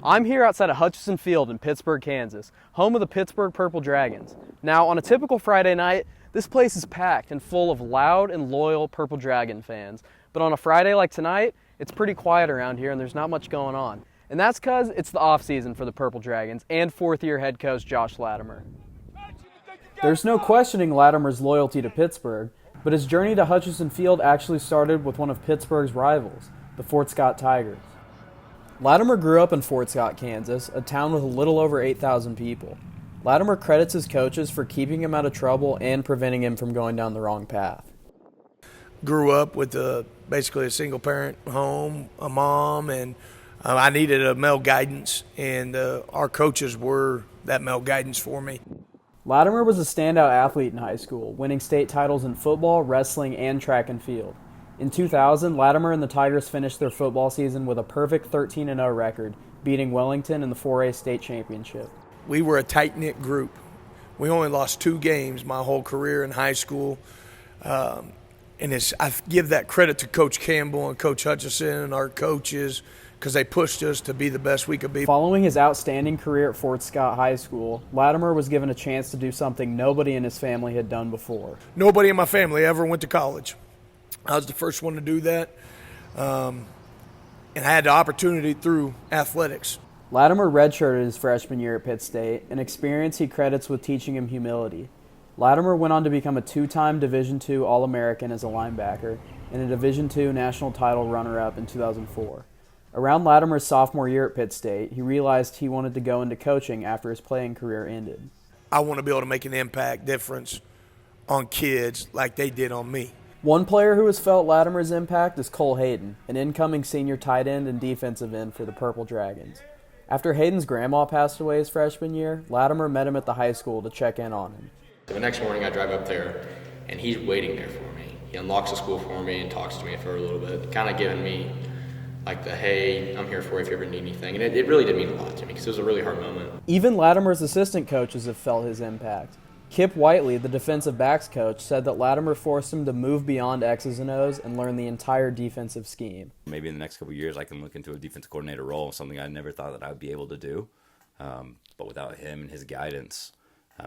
I'm here outside of Hutchinson Field in Pittsburg, Kansas, home of the Pittsburgh Purple Dragons. Now, on a typical Friday night, this place is packed and full of loud and loyal Purple Dragon fans. But on a Friday like tonight, it's pretty quiet around here and there's not much going on. And that's because it's the off-season for the Purple Dragons and fourth-year head coach Josh Lattimer. There's no questioning Lattimer's loyalty to Pittsburgh, but his journey to Hutchinson Field actually started with one of Pittsburgh's rivals, the Fort Scott Tigers. Lattimer grew up in Fort Scott, Kansas, a town with a little over 8,000 people. Lattimer credits his coaches for keeping him out of trouble and preventing him from going down the wrong path. Grew up with basically a single-parent home, a mom, and I needed a male guidance, and our coaches were that male guidance for me. Lattimer was a standout athlete in high school, winning state titles in football, wrestling, and track and field. In 2000, Lattimer and the Tigers finished their football season with a perfect 13-0 record, beating Wellington in the 4A state championship. We were a tight-knit group. We only lost 2 games my whole career in high school. I give that credit to Coach Campbell and Coach Hutchison and our coaches because they pushed us to be the best we could be. Following his outstanding career at Fort Scott High School, Lattimer was given a chance to do something nobody in his family had done before. Nobody in my family ever went to college. I was the first one to do that, and I had the opportunity through athletics. Lattimer redshirted his freshman year at Pitt State, an experience he credits with teaching him humility. Lattimer went on to become a 2-time Division II All-American as a linebacker and a Division II national title runner-up in 2004. Around Lattimer's sophomore year at Pitt State, he realized he wanted to go into coaching after his playing career ended. I want to be able to make an impact difference on kids like they did on me. One player who has felt Lattimer's impact is Cole Hayden, an incoming senior tight end and defensive end for the Purple Dragons. After Hayden's grandma passed away his freshman year, Lattimer met him at the high school to check in on him. The next morning I drive up there, and he's waiting there for me. He unlocks the school for me and talks to me for a little bit, kind of giving me like the, hey, I'm here for you if you ever need anything. And it really did mean a lot to me because it was a really hard moment. Even Lattimer's assistant coaches have felt his impact. Kip Whiteley, the defensive backs coach, said that Lattimer forced him to move beyond X's and O's and learn the entire defensive scheme. Maybe in the next couple of years I can look into a defensive coordinator role, something I never thought that I would be able to do. But without him and his guidance,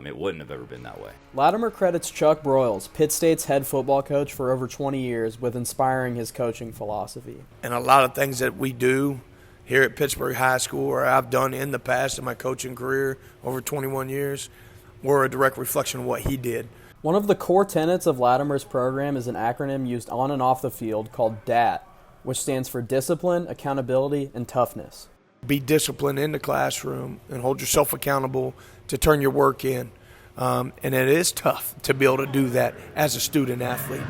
it wouldn't have ever been that way. Lattimer credits Chuck Broyles, Pitt State's head football coach for over 20 years, with inspiring his coaching philosophy. And a lot of things that we do here at Pittsburgh High School, or I've done in the past in my coaching career over 21 years, were a direct reflection of what he did. One of the core tenets of Lattimer's program is an acronym used on and off the field called DAT, which stands for Discipline, Accountability, and Toughness. Be disciplined in the classroom and hold yourself accountable to turn your work in. And it is tough to be able to do that as a student athlete.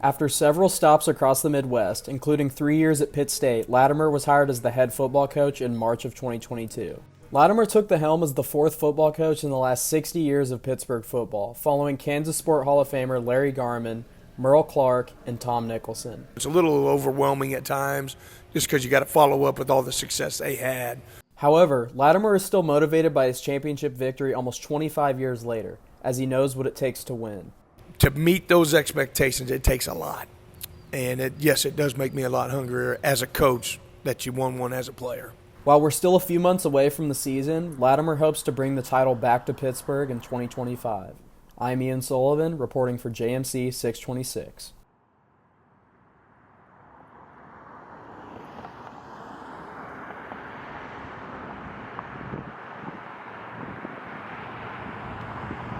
After several stops across the Midwest, including 3 years at Pitt State, Lattimer was hired as the head football coach in March of 2022. Lattimer took the helm as the 4th football coach in the last 60 years of Pittsburgh football, following Kansas Sport Hall of Famer Larry Garman, Merle Clark, and Tom Nicholson. It's a little overwhelming at times just because you got to follow up with all the success they had. However, Lattimer is still motivated by his championship victory almost 25 years later, as he knows what it takes to win. To meet those expectations, it takes a lot. And it does make me a lot hungrier as a coach that you won one as a player. While we're still a few months away from the season, Lattimer hopes to bring the title back to Pittsburgh in 2025. I'm Ian Sullivan, reporting for JMC 626.